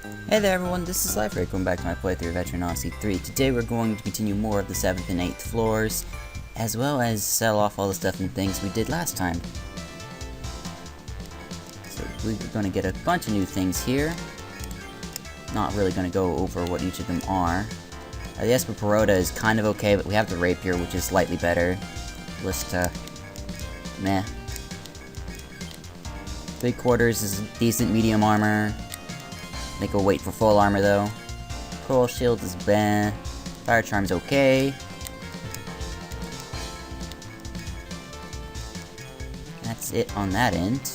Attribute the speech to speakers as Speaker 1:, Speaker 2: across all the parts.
Speaker 1: Hey there everyone, this is Life. Welcome back to my playthrough of Etrian Odyssey 3. Today we're going to continue more of the 7th and 8th floors, as well as sell off all the stuff and things we did last time. So we're going to get a bunch of new things here. Not really going to go over what each of them are. The Esperperota is kind of okay, but we have the Rapier, which is slightly better. Just, meh. 3/4 is decent medium armor. Make a wait for full armor though. Coral Shield is bad. Fire Charm's okay. That's it on that end.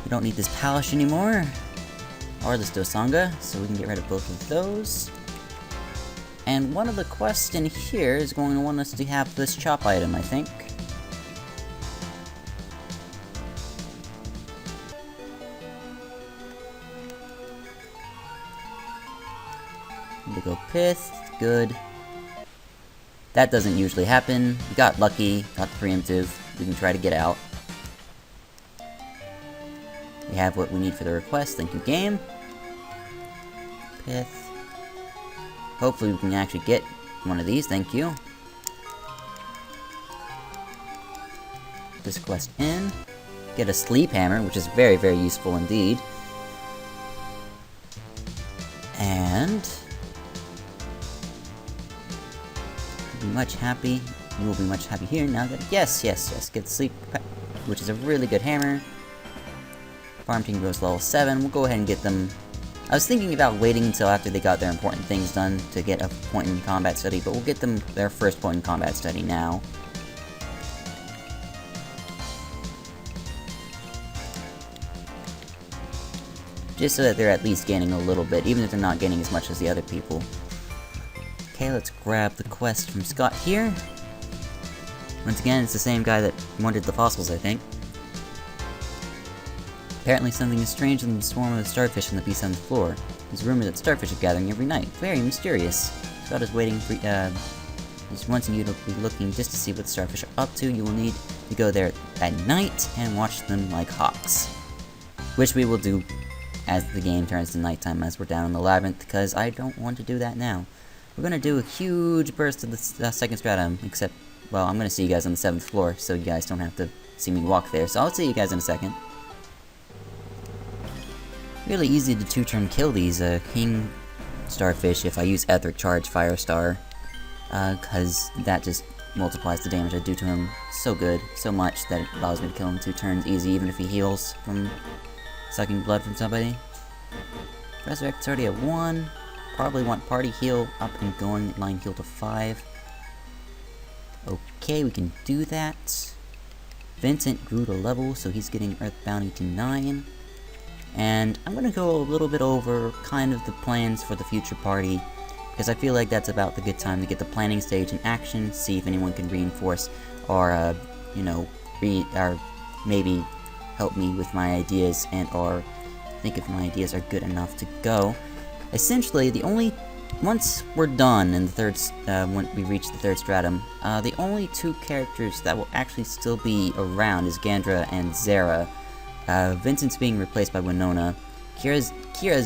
Speaker 1: We don't need this Palish anymore. Or this Dosanga, so we can get rid of both of those. And one of the quests in here is going to want us to have this chop item, I think. Indigo Pith, good. That doesn't usually happen. We got lucky, got the preemptive. We can try to get out. We have what we need for the request. Thank you, game. Pith. Hopefully we can actually get one of these. Thank you. This quest in. Get a sleep hammer, which is very, very useful indeed. And be much happy. You will be much happy here now that yes, get the sleep, which is a really good hammer. Farm team goes level 7. We'll go ahead and get them. I was thinking about waiting until after they got their important things done to get a point in combat study, but we'll get them their first point in combat study now. Just so that they're at least gaining a little bit, even if they're not gaining as much as the other people. Okay, let's grab the quest from Scott here. Once again, it's the same guy that wanted the fossils, I think. Apparently something is strange in the swarm of starfish on the B7th floor. There's a rumor that starfish are gathering every night. Very mysterious. Scott is waiting for, he's wanting you to be looking just to see what the starfish are up to. You will need to go there at night and watch them like hawks. Which we will do as the game turns to nighttime, as we're down in the labyrinth, because I don't want to do that now. We're going to do a huge burst of the second stratum, except, well, I'm going to see you guys on the 7th floor, so you guys don't have to see me walk there. So I'll see you guys in a second. Really easy to 2-turn kill these king starfish if I use Etheric Charge Firestar, because that just multiplies the damage I do to him so good, so much, that it allows me to kill him 2 turns easy, even if he heals from sucking blood from somebody. Resurrect's already at 1. Probably want party heal up and going, line heal to 5. Okay, we can do that. Vincent grew to level, so he's getting Earth Bounty to 9. And I'm going to go a little bit over kind of the plans for the future party, because I feel like that's about the good time to get the planning stage in action, see if anyone can reinforce or, you know, or maybe help me with my ideas and or think if my ideas are good enough to go. Essentially, once we're done in the third, when we reach the 3rd stratum, the only 2 characters that will actually still be around is Gandra and Zara. Vincent's being replaced by Winona, Kira's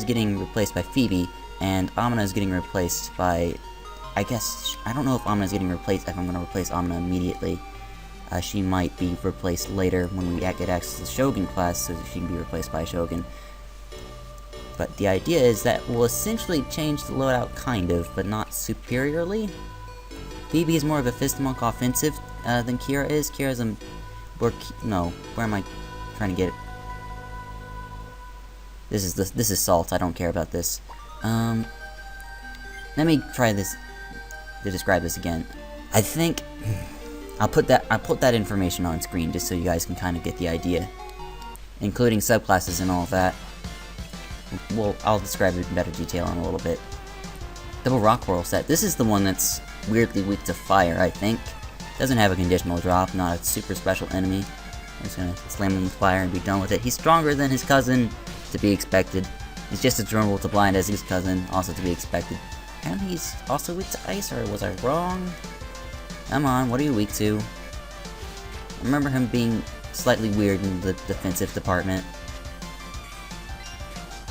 Speaker 1: getting replaced by Phoebe, and Amana's getting replaced by, I don't know if Amana's getting replaced, if I'm going to replace Amana immediately. She might be replaced later when we get access to the Shogun class, so that she can be replaced by a Shogun. But the idea is that we'll essentially change the loadout kind of, but not superiorly. Phoebe is more of a fist monk offensive than Kira is. Kira's a... where am I trying to get it? This is salt, I don't care about this. Let me try this to describe this again. I think I'll put that information on screen just so you guys can kind of get the idea, including subclasses and all of that. Well, I'll describe it in better detail in a little bit. Double rock whirl set. This is the one that's weirdly weak to fire, I think. Doesn't have a conditional drop, not a super special enemy. I'm just gonna slam him with fire and be done with it. He's stronger than his cousin, to be expected. He's just as vulnerable to blind as his cousin, also to be expected. And he's also weak to ice, or was I wrong? Come on, what are you weak to? I remember him being slightly weird in the defensive department.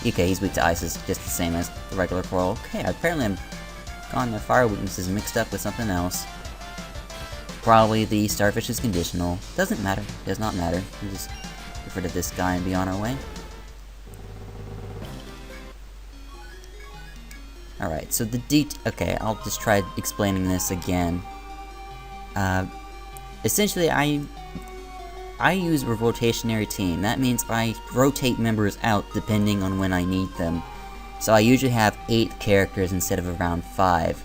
Speaker 1: Okay, he's weak to ice, is just the same as the regular coral. Okay, apparently I'm got my fire weaknesses mixed up with something else. Probably the starfish is conditional. Doesn't matter. Does not matter. We'll just get rid of this guy and be on our way. Alright, so the okay, I'll just try explaining this again. Essentially, I use a rotationary team. That means I rotate members out depending on when I need them. So I usually have 8 characters instead of around 5.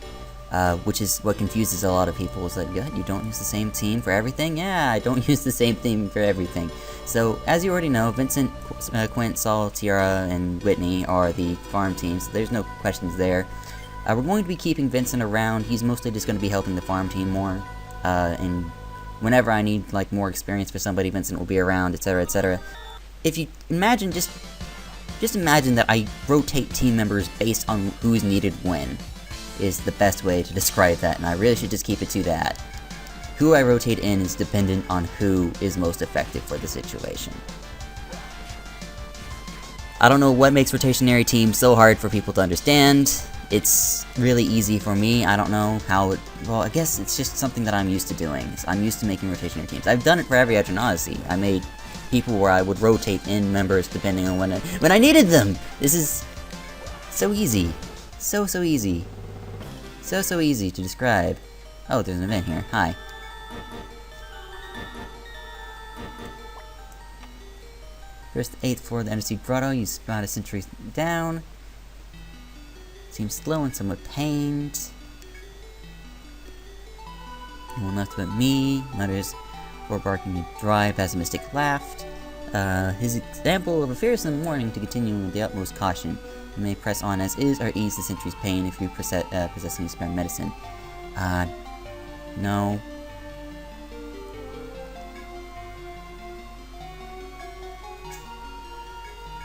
Speaker 1: Which is what confuses a lot of people, is that, you don't use the same team for everything? Yeah, I don't use the same team for everything. So, as you already know, Vincent, Quint, Saul, Tiara, and Whitney are the farm teams, so there's no questions there. We're going to be keeping Vincent around. He's mostly just going to be helping the farm team more, and whenever I need, like, more experience for somebody, Vincent will be around, etc., etc. If you imagine, just imagine that I rotate team members based on who's needed when, is the best way to describe that, and I really should just keep it to that. Who I rotate in is dependent on who is most effective for the situation. I don't know what makes rotationary teams so hard for people to understand. It's really easy for me. I don't know how it... Well, I guess it's just something that I'm used to doing. I'm used to making rotationary teams. I've done it for every Etrian Odyssey. I made people where I would rotate in members depending on when I needed them! This is so easy. So easy. So easy to describe. Oh, there's an event here. Hi. First 8th floor of the Undersea Grotto. You spot a century down. Seems slow and somewhat pained. No one left but me. Mutters, before barking a dry, pessimistic laugh. His example of a fierce in the morning to continue with the utmost caution. You may press on as is, or ease the century's pain if you possessing spare medicine. No.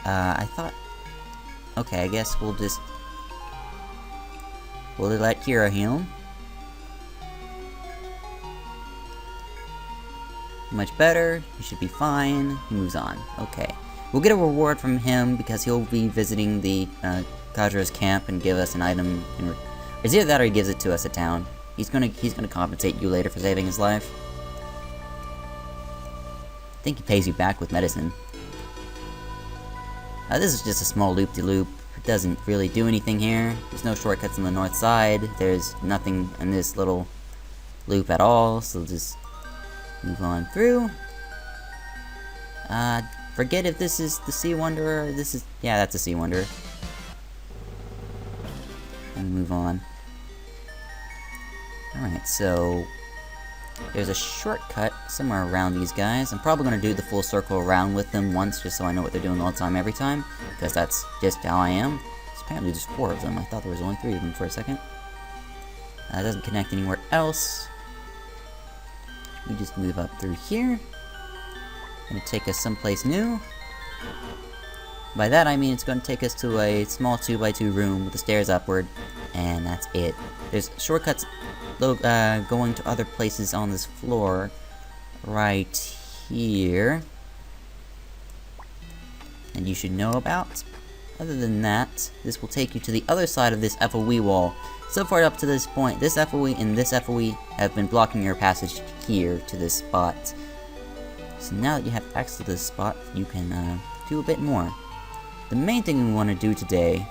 Speaker 1: I thought... Okay, I guess we'll just... We'll let Kira heal him. Much better. He should be fine. He moves on. Okay. We'll get a reward from him because he'll be visiting the Kajura's camp and give us an item. It's either that or he gives it to us at town. He's gonna compensate you later for saving his life. I think he pays you back with medicine. This is just a small loop-de-loop. It doesn't really do anything here. There's no shortcuts on the north side. There's nothing in this little loop at all, so just move on through. Forget if this is the Sea Wanderer. This is... Yeah, that's a Sea Wanderer. And move on. Alright, so... There's a shortcut somewhere around these guys. I'm probably going to do the full circle around with them once, just so I know what they're doing all the time, every time. Because that's just how I am. There's apparently just 4 of them. I thought there was only 3 of them for a second. It doesn't connect anywhere else. We just move up through here. Gonna take us someplace new. By that I mean it's gonna take us to a small 2x2 room with the stairs upward, and that's it. There's shortcuts going to other places on this floor right here, and you should know about. Other than that, this will take you to the other side of this FOE wall. So far up to this point, this FOE and this FOE have been blocking your passage here to this spot. So now that you have access to this spot, you can do a bit more. The main thing we want to do today,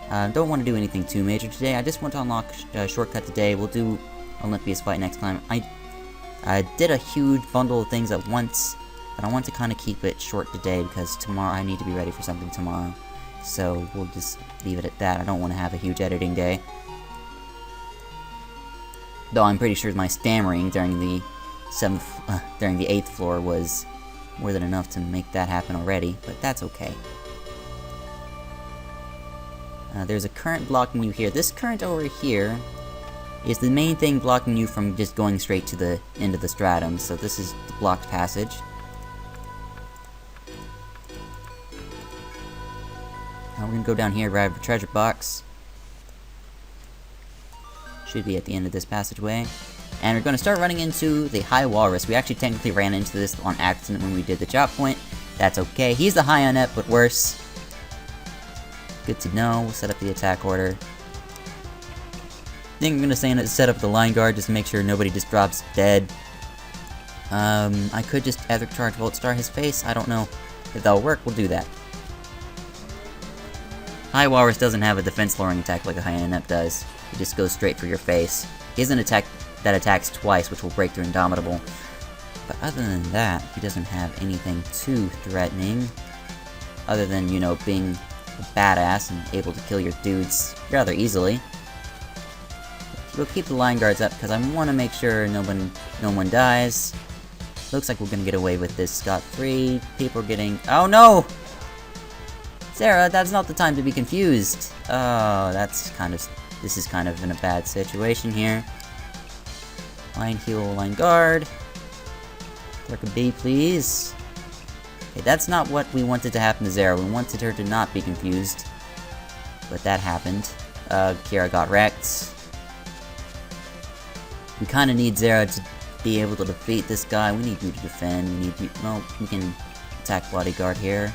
Speaker 1: don't want to do anything too major today. I just want to unlock a shortcut today. We'll do Olympia's fight next time. I did a huge bundle of things at once, but I want to kind of keep it short today because tomorrow I need to be ready for something tomorrow. So we'll just leave it at that. I don't want to have a huge editing day. Though I'm pretty sure my stammering during the 8th floor was more than enough to make that happen already, but that's okay. There's a current blocking you here. This current over here is the main thing blocking you from just going straight to the end of the stratum, so this is the blocked passage. Now we're gonna go down here, grab a treasure box. Should be at the end of this passageway. And we're going to start running into the High Walrus. We actually technically ran into this on accident when we did the job point. That's okay. He's the High on it, but worse. Good to know. We'll set up the attack order. I think I'm gonna set up the line guard just to make sure nobody just drops dead. I could just Ether Charge Volt Star his face. I don't know if that'll work. We'll do that. High Walrus doesn't have a defense lowering attack like a Hyanep does. He just goes straight for your face. He has an attack that attacks twice, which will break through Indomitable. But other than that, he doesn't have anything too threatening. Other than, you know, being a badass and able to kill your dudes rather easily. We'll keep the line guards up because I want to make sure no one dies. Looks like we're gonna get away with this scot-free. People are getting— oh no! Sarah, that's not the time to be confused. Oh, this is kind of in a bad situation here. Line heal, line guard. There could be, please. Okay, that's not what we wanted to happen to Zara. We wanted her to not be confused. But that happened. Kira got wrecked. We kind of need Zara to be able to defeat this guy. We need you to defend. We need you— well, we can attack bodyguard here.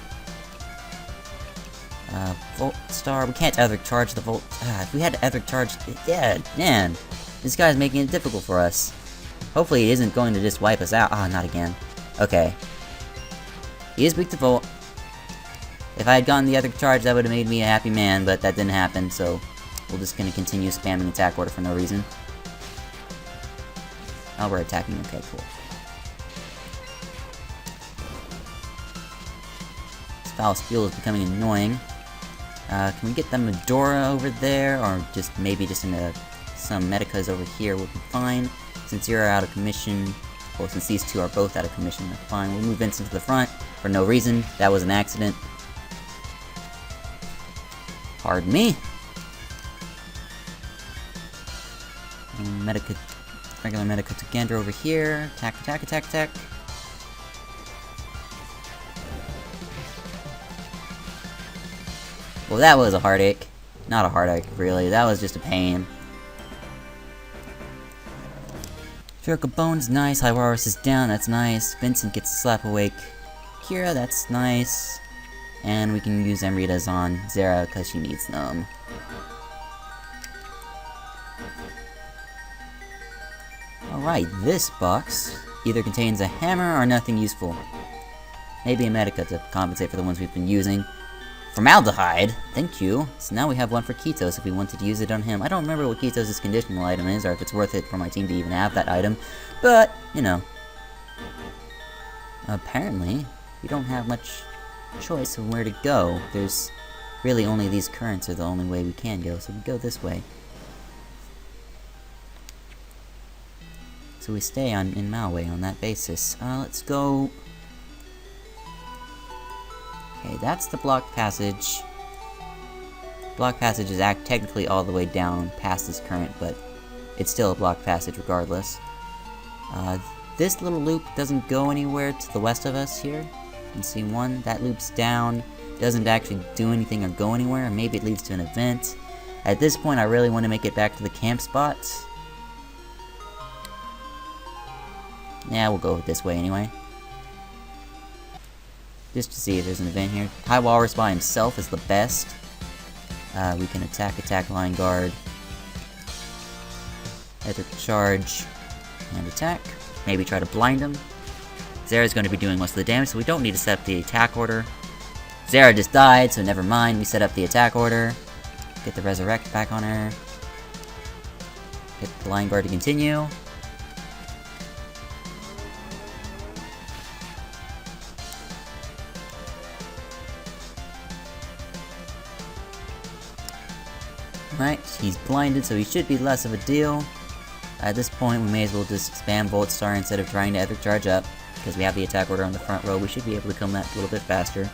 Speaker 1: Volt Star. We can't Ether Charge the Volt— if we had to Ether Charge— yeah, man. This guy's making it difficult for us. Hopefully he isn't going to just wipe us out. Ah, not again. Okay. He is weak to Volt. If I had gotten the Ether Charge, that would have made me a happy man, but that didn't happen, so we're just gonna continue spamming attack order for no reason. Oh, we're attacking. Okay, cool. This foul spiel is becoming annoying. Can we get the Medora over there, or just maybe just into some Medicas over here would be fine. Since you're out of commission, well, since these two are both out of commission, that's fine. We'll move Vincent to the front for no reason. That was an accident. Pardon me. Regular Medica to Gander over here. Attack, attack, attack, attack. Well, that was a heartache. Not a heartache, really. That was just a pain. Spherical Bone's nice. High Walrus is down. That's nice. Vincent gets a slap awake. Kira, that's nice. And we can use Amritas on Zara because she needs them. Alright, this box either contains a hammer or nothing useful. Maybe a Medica to compensate for the ones we've been using. Formaldehyde! Thank you. So now we have one for Ketos if we wanted to use it on him. I don't remember what Ketos' conditional item is, or if it's worth it for my team to even have that item. But, you know. Apparently, we don't have much choice of where to go. There's really only these currents are the only way we can go, so we go this way. So we stay in Malway on that basis. Let's go. Okay, that's the block passage. Block passage is technically all the way down past this current, but it's still a block passage regardless. This little loop doesn't go anywhere to the west of us here. You can see one, that loops down, doesn't actually do anything or go anywhere, or maybe it leads to an event. At this point, I really want to make it back to the camp spot. Yeah, we'll go this way anyway. Just to see if there's an event here. High Walrus by himself is the best. We can attack, line guard. Ether charge, and attack. Maybe try to blind him. Zara's going to be doing most of the damage, so we don't need to set up the attack order. Zara just died, so never mind. We set up the attack order. Get the resurrect back on her. Hit the line guard to continue. Right, he's blinded, so he should be less of a deal. At this point, we may as well just spam Volt Star instead of trying to Epic Charge up, because we have the attack order on the front row. We should be able to kill that a little bit faster.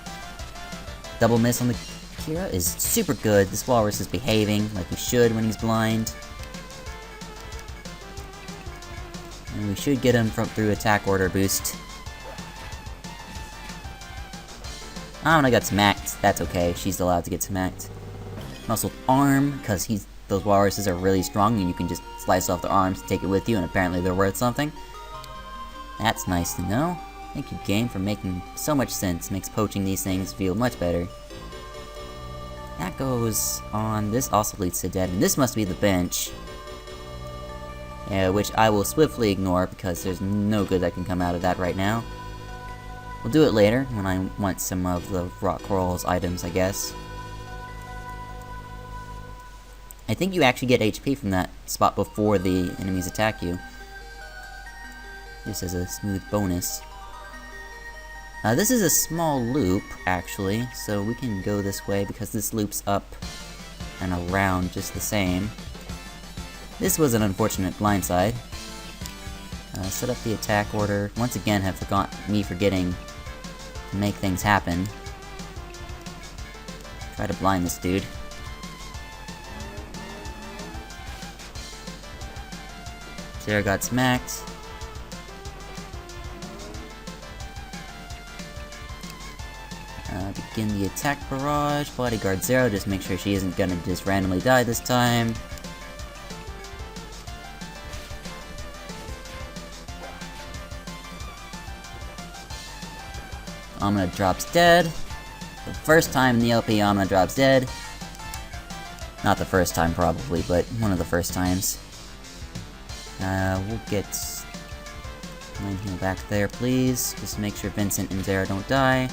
Speaker 1: Double miss on the Kira is super good. This Walrus is behaving like he should when he's blind. And we should get him through attack order boost. Oh, and I got smacked. That's okay. She's allowed to get smacked. Muscled arm, because those walruses are really strong and you can just slice off their arms and take it with you, and apparently they're worth something. That's nice to know. Thank you, game, for making so much sense. Makes poaching these things feel much better. That that goes on. This also leads to dead, and this must be the bench. Yeah, which I will swiftly ignore because there's no good that can come out of that right now. We'll do it later when I want some of the rock corals items, I guess. I think you actually get HP from that spot before the enemies attack you. Just as a smooth bonus. This is a small loop, actually, so we can go this way because this loops up and around just the same. This was an unfortunate blindside. Set up the attack order. Once again, have forgetting to make things happen. Try to blind this dude. Sarah got smacked. Begin the attack barrage. Bodyguard Zero, just make sure she isn't gonna just randomly die this time. Amina drops dead. The first time in the LP, Amina drops dead. Not the first time, probably, but one of the first times. We'll get Line heal back there, please. Just make sure Vincent and Zara don't die.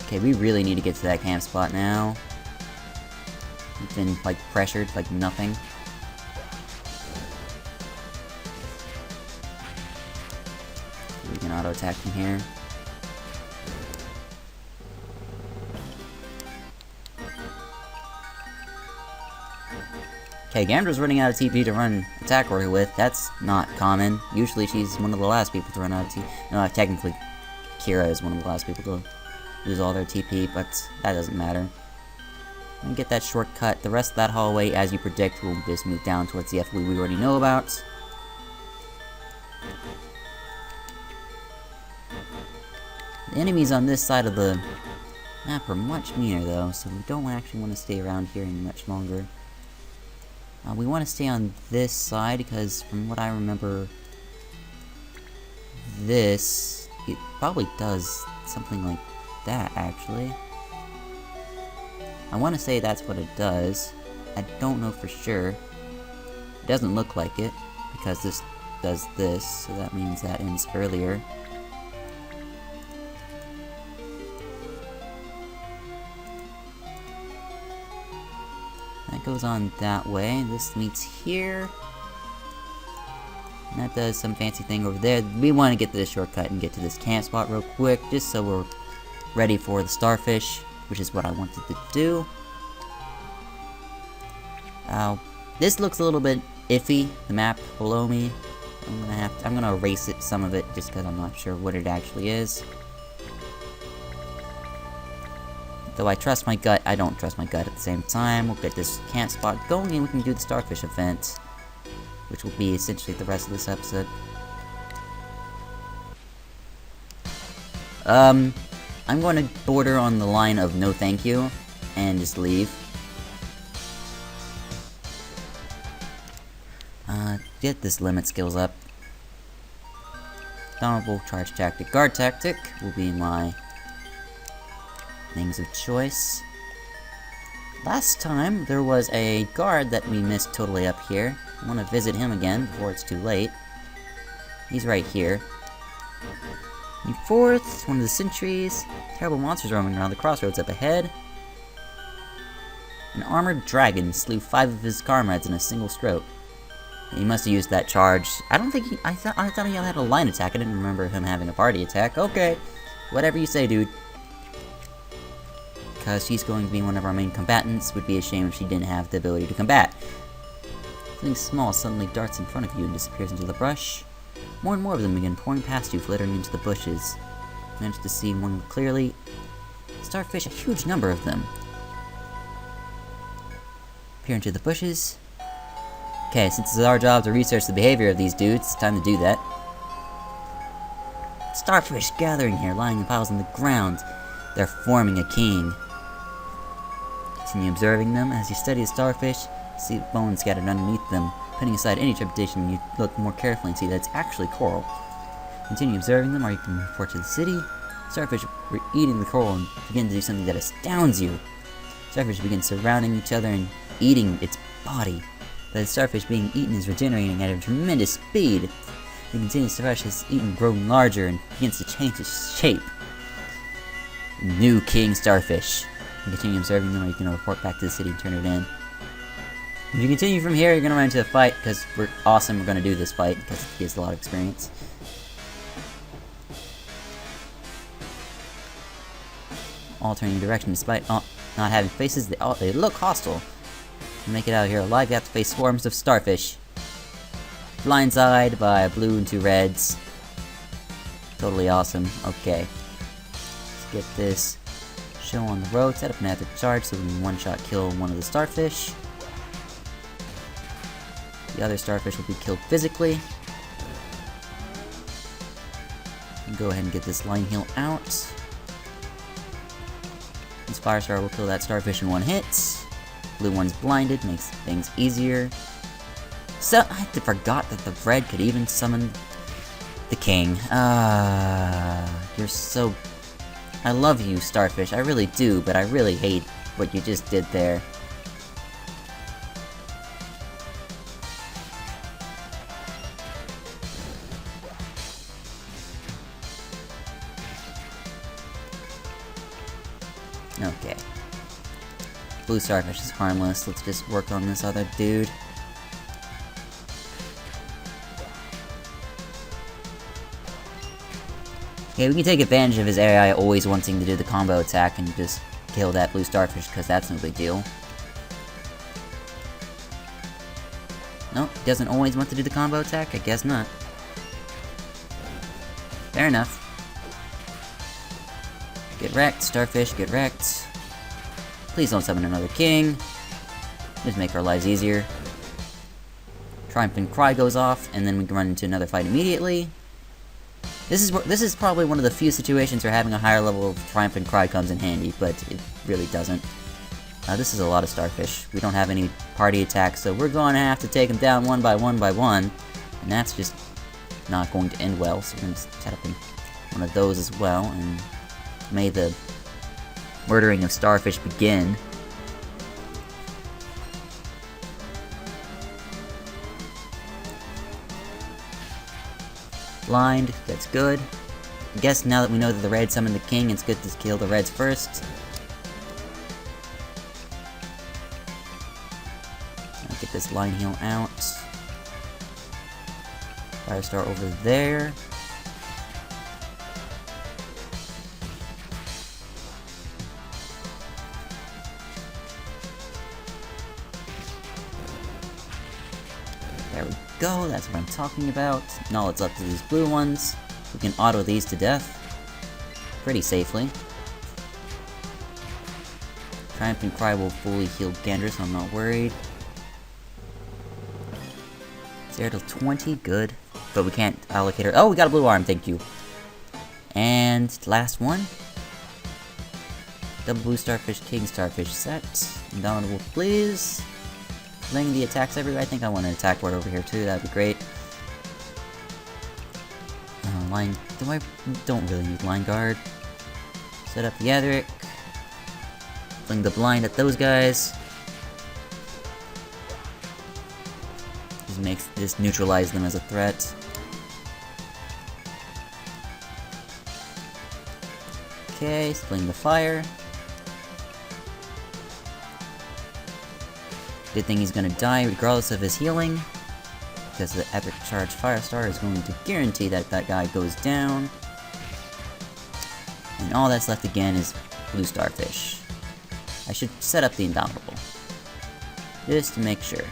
Speaker 1: Okay, we really need to get to that camp spot now. We've been, like, pressured like nothing. We can auto-attack from here. Okay, Gandra's running out of TP to run attack order with. That's not common. Usually she's one of the last people to run out of TP. No, technically, Kira is one of the last people to lose all their TP, but that doesn't matter. And get that shortcut. The rest of that hallway, as you predict, will just move down towards the FW we already know about. The enemies on this side of the map are much meaner, though, so we don't actually want to stay around here any much longer. We want to stay on this side, because from what I remember, this, it probably does something like that, actually. I want to say that's what it does. I don't know for sure. It doesn't look like it, because this does this, so that means that ends earlier. That goes on that way. This meets here. And that does some fancy thing over there. We want to get to this shortcut and get to this camp spot real quick, just so we're ready for the starfish, which is what I wanted to do. This looks a little bit iffy, the map below me. I'm gonna erase it, some of it, just because I'm not sure what it actually is. Though I trust my gut, I don't trust my gut at the same time. We'll get this camp spot going and we can do the starfish event, which will be essentially the rest of this episode. I'm going to border on the line of no thank you, and just leave. Get this limit skills up. Honorable, charge tactic, guard tactic will be my things of choice. Last time, there was a guard that we missed totally up here. I want to visit him again before it's too late. He's right here. And fourth, one of the sentries. Terrible monsters roaming around the crossroads up ahead. An armored dragon slew 5 of his comrades in a single stroke. He must have used that charge. I don't think he... I thought he had a line attack. I didn't remember him having a party attack. Okay. Whatever you say, dude. Because she's going to be one of our main combatants. Would be a shame if she didn't have the ability to combat. Something small suddenly darts in front of you and disappears into the brush. More and more of them begin pouring past you, flittering into the bushes. Managed to see one clearly. Starfish, a huge number of them. Peer into the bushes. Okay, since it's our job to research the behavior of these dudes, it's time to do that. Starfish gathering here, lying in piles on the ground. They're forming a king. Continue observing them. As you study the starfish, see bones scattered underneath them. Putting aside any trepidation, you look more carefully and see that it's actually coral. Continue observing them, or you can report to the city. Starfish were eating the coral and begin to do something that astounds you. Starfish begin surrounding each other and eating its body. But the starfish being eaten is regenerating at a tremendous speed. The continuous starfish has eaten grown larger and begins to change its shape. New king starfish. You continue observing them, or you can report back to the city and turn it in. If you continue from here, you're going to run into a fight, because we're awesome, we're going to do this fight, because it gives a lot of experience. Alternating direction, despite not having faces, they look hostile. To make it out here alive, you have to face swarms of starfish. Blindsided by blue and 2 reds. Totally awesome. Okay. Let's get this show on the road, set up an epic charge so we can one-shot kill one of the starfish. The other starfish will be killed physically. Go ahead and get this line heal out. This Firestar will kill that starfish in 1 hit. Blue one's blinded, makes things easier. So, I forgot that the red could even summon the king. You're so... I love you, starfish, I really do, but I really hate what you just did there. Okay. Blue starfish is harmless. Let's just work on this other dude. Okay, we can take advantage of his AI always wanting to do the combo attack and just kill that blue starfish, because that's no big deal. Nope, he doesn't always want to do the combo attack? I guess not. Fair enough. Get wrecked, starfish, get wrecked. Please don't summon another king. Just make our lives easier. Triumphant Cry goes off, and then we can run into another fight immediately. This is probably one of the few situations where having a higher level of Triumphant Cry comes in handy, but it really doesn't. This is a lot of starfish. We don't have any party attacks, so we're going to have to take them down one by one, and that's just not going to end well, so we're going to set up one of those as well, and may the murdering of starfish begin. Blind, that's good. I guess now that we know that the red summoned the king, it's good to kill the reds first. I'll get this line heal out. Firestar over there. There we go, that's what I'm talking about. Now it's up to these blue ones. We can auto these to death pretty safely. Triumphant Cry will fully heal Gander, so I'm not worried. 0 to 20, good. But we can't allocate her. Oh, we got a blue arm, thank you. And last one. Double blue starfish, king starfish set. Indomitable, please. Laying the attacks everywhere. I think I want an attack ward over here too, that'd be great. Line. Don't really need line guard. Set up the Adric. Fling the blind at those guys. Just neutralize them as a threat. Okay, fling the fire. Good thing he's gonna die regardless of his healing, because the epic charge Firestar is going to guarantee that that guy goes down. And all that's left again is blue starfish. I should set up the Indomitable, just to make sure.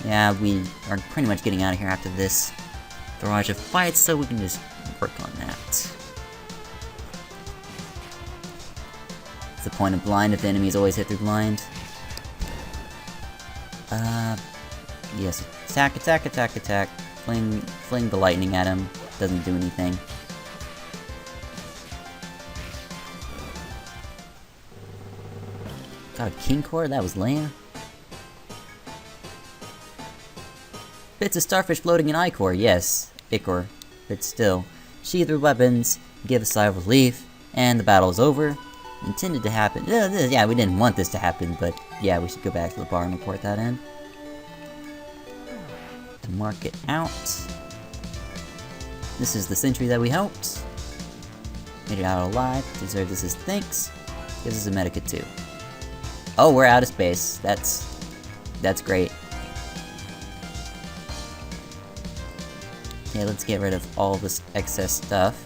Speaker 1: Yeah, we are pretty much getting out of here after this barrage of fights, so we can just work on that. The point of blind if the enemies always hit through blind. Yes, attack, attack, attack, attack. Fling the lightning at him. Doesn't do anything. Got a king core? That was lame. Bits of starfish floating in Ichor, yes. Ichor. But still. Sheathe your weapons, give a sigh of relief, and the battle is over. Intended to happen. Yeah, we didn't want this to happen, but yeah, we should go back to the bar and report that in. To mark it out. This is the sentry that we helped. Made it out alive. Deserve this as thanks. Gives us a medikit too. Oh, we're out of space. That's great. Okay, let's get rid of all this excess stuff.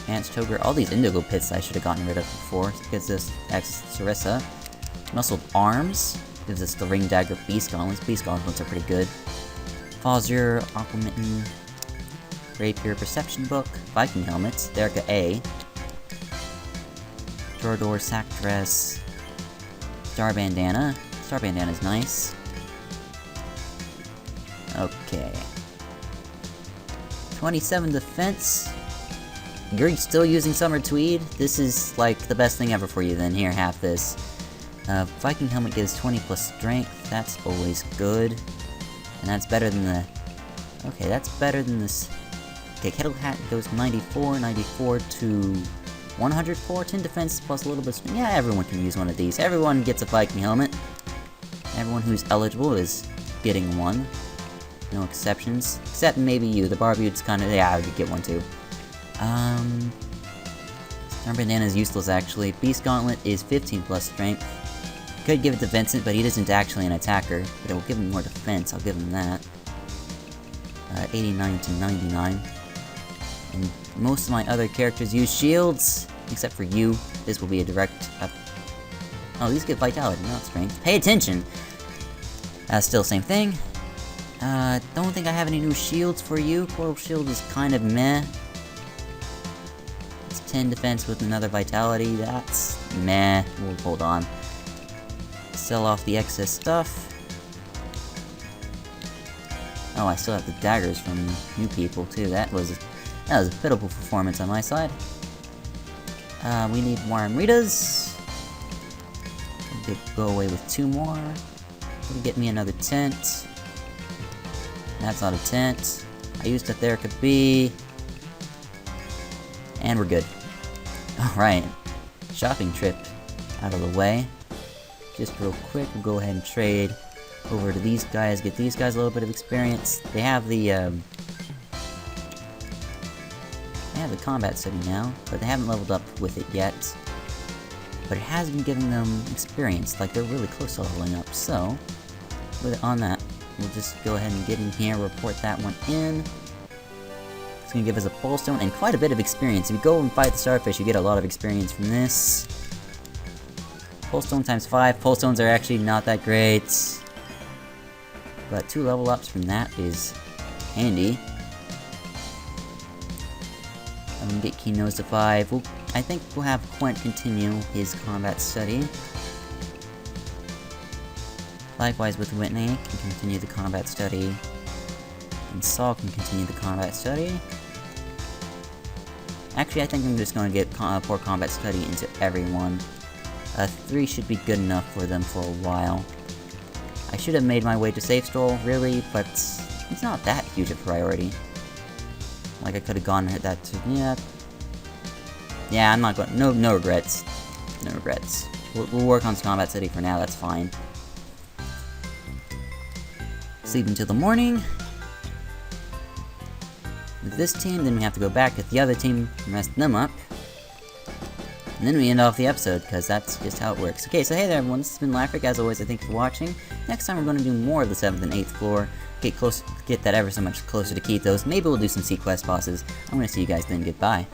Speaker 1: Ants, choker, all these indigo pits I should have gotten rid of before. Gives us access to Sarissa. Muscled arms. Gives us the ring dagger beast gauntlets. Beast gauntlets are pretty good. Fazir, Aquamitten, Rapier, Perception Book, Viking helmets, Therica A. Jorador, Sack Dress, Star Bandana. Star Bandana's nice. Okay. 27 defense. You're still using Summer Tweed? This is, like, the best thing ever for you then. Here, have this. Viking helmet gives 20 plus strength. That's always good. And that's better than the... Okay, that's better than this... Okay, Kettle Hat goes 94 to 104, 10 defense plus a little bit... Yeah, everyone can use one of these. Everyone gets a Viking helmet. Everyone who's eligible is getting one. No exceptions. Except maybe you. The Barbude's kind of... Yeah, I would get one too. Star Bandana is useless actually. Beast Gauntlet is 15 plus strength. Could give it to Vincent, but he isn't actually an attacker. But it will give him more defense, I'll give him that. 89 to 99. And most of my other characters use shields, except for you. This will be a direct up. Oh, these get vitality, not strength. Pay attention! Still same thing. Don't think I have any new shields for you. Portal Shield is kind of meh. It's 10 defense with another vitality. That's meh. We'll hold on. Sell off the excess stuff. Oh, I still have the daggers from new people too. That was a pitiful performance on my side. We need more Amritas. Go away with 2 more. Gonna get me another tent. That's not a tent. I used a Therica B. And we're good. Alright. Shopping trip out of the way. Just real quick, we'll go ahead and trade over to these guys, get these guys a little bit of experience. They have the combat study now, but they haven't leveled up with it yet. But it has been giving them experience, like they're really close to leveling up, so on that, we'll just go ahead and get in here, report that one in. It's gonna give us a pole stone and quite a bit of experience. If you go and fight the starfish, you get a lot of experience from this. Pole stone times 5. Pole stones are actually not that great, but 2 level ups from that is handy. I'm gonna get Key Nose to 5. I think we'll have Quent continue his combat study. Likewise with Whitney, can continue the combat study. And Saul can continue the combat study. Actually, I think I'm just going to get pour combat study into everyone. 3 should be good enough for them for a while. I should have made my way to Safe Stroll, really, but it's not that huge a priority. Like, I could have gone and hit that too. Yeah, I'm not going... No regrets. No regrets. We'll work on combat study for now, that's fine. Sleep until the morning. With this team, then we have to go back at the other team and rest them up. And then we end off the episode, because that's just how it works. Okay, so hey there everyone, this has been Lafric. As always, I thank you for watching. Next time we're going to do more of the 7th and 8th floor. Get that ever so much closer to Keithos. Maybe we'll do some Sea Quest bosses. I'm going to see you guys then. Goodbye.